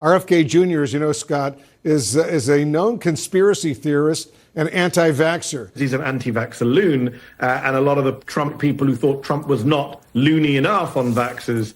RFK Jr., as you know, Scott, is a known conspiracy theorist and anti-vaxxer. He's an anti-vaxxer loon, and a lot of the Trump people who thought Trump was not loony enough on vaxxers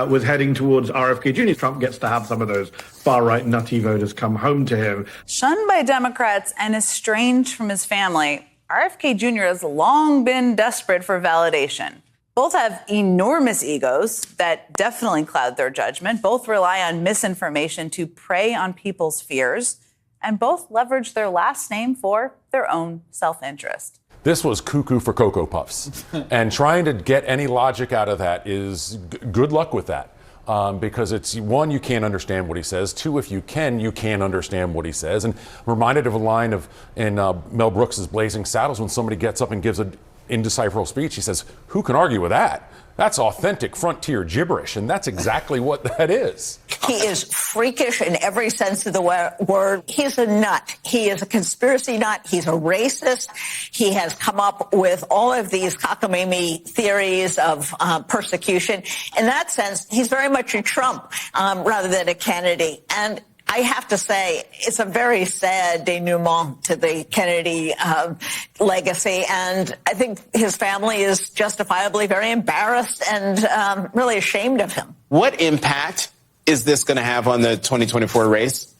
was heading towards RFK Jr. Trump gets to have some of those far-right nutty voters come home to him. Shunned by Democrats and estranged from his family, RFK Jr. has long been desperate for validation. Both have enormous egos that definitely cloud their judgment. Both rely on misinformation to prey on people's fears. And both leverage their last name for their own self-interest. This was cuckoo for Cocoa Puffs. And trying to get any logic out of that is good luck with that. Because it's, one, you can't understand what he says. Two, if you can't understand what he says. And reminded of a line in Mel Brooks's Blazing Saddles when somebody gets up and gives an indecipherable speech. He says, who can argue with that? That's authentic frontier gibberish, and that's exactly what that is. He is freakish in every sense of the word. He's a nut. He is a conspiracy nut. He's a racist. He has come up with all of these cockamamie theories of persecution. In that sense, he's very much a Trump rather than a Kennedy. And I have to say, it's a very sad denouement to the Kennedy legacy, and I think his family is justifiably very embarrassed and really ashamed of him. What impact is this going to have on the 2024 race?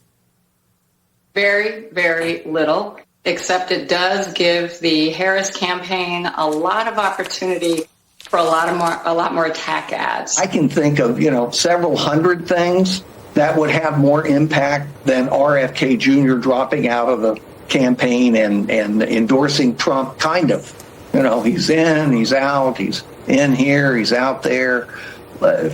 Very, very little, except it does give the Harris campaign a lot of opportunity for a lot more attack ads. I can think of, several hundred things that would have more impact than RFK Jr. dropping out of the campaign and endorsing Trump, kind of. He's in, he's out, he's in here, he's out there.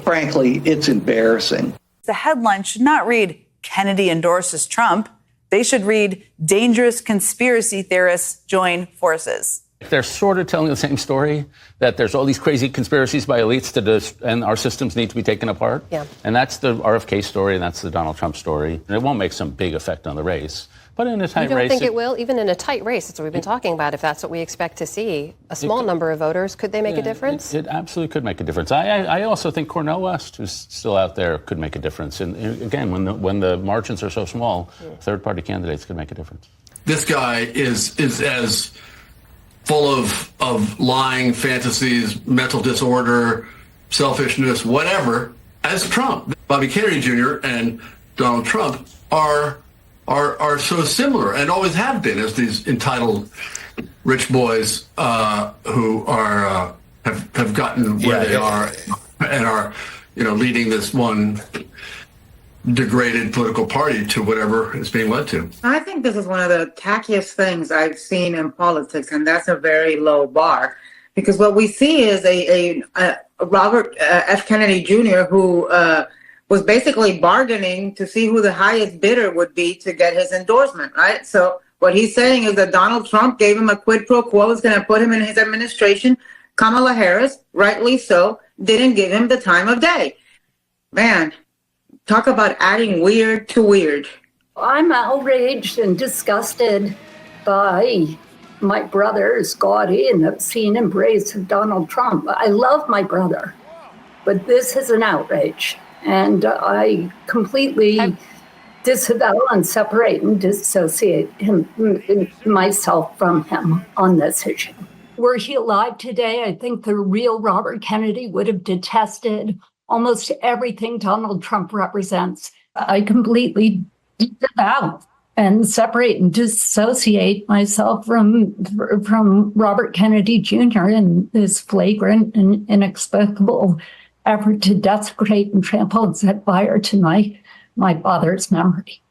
Frankly, it's embarrassing. The headline should not read, Kennedy endorses Trump. They should read, dangerous conspiracy theorists join forces. They're sort of telling the same story, that there's all these crazy conspiracies by elites and our systems need to be taken apart. Yeah. And that's the RFK story, and that's the Donald Trump story. And it won't make some big effect on the race. But in a tight race... You don't think it will? Even in a tight race, that's what we've been talking about. If that's what we expect to see, a small number of voters, could they make a difference? It absolutely could make a difference. I also think Cornel West, who's still out there, could make a difference. And again, when the margins are so small, third-party candidates could make a difference. This guy is as full of lying, fantasies, mental disorder, selfishness, whatever, as Trump. Bobby Kennedy Jr. and Donald Trump are so similar and always have been as these entitled rich boys who are have gotten where they are and are leading this one degraded political party to whatever it's being led to. I think this is one of the tackiest things I've seen in politics, and that's a very low bar. Because what we see is a Robert F. Kennedy Jr. who was basically bargaining to see who the highest bidder would be to get his endorsement, right? So what he's saying is that Donald Trump gave him a quid pro quo, is going to put him in his administration. Kamala Harris, rightly so, didn't give him the time of day. Man, talk about adding weird to weird. I'm outraged and disgusted by my brother's gaudy and obscene embrace of Donald Trump. I love my brother, but this is an outrage. And I completely disavow and separate and dissociate myself from him on this issue. Were he alive today, I think the real Robert Kennedy would have detested almost everything Donald Trump represents. I completely disavow and separate and dissociate myself from Robert Kennedy Jr. in this flagrant and inexplicable effort to desecrate and trample and set fire to my father's memory.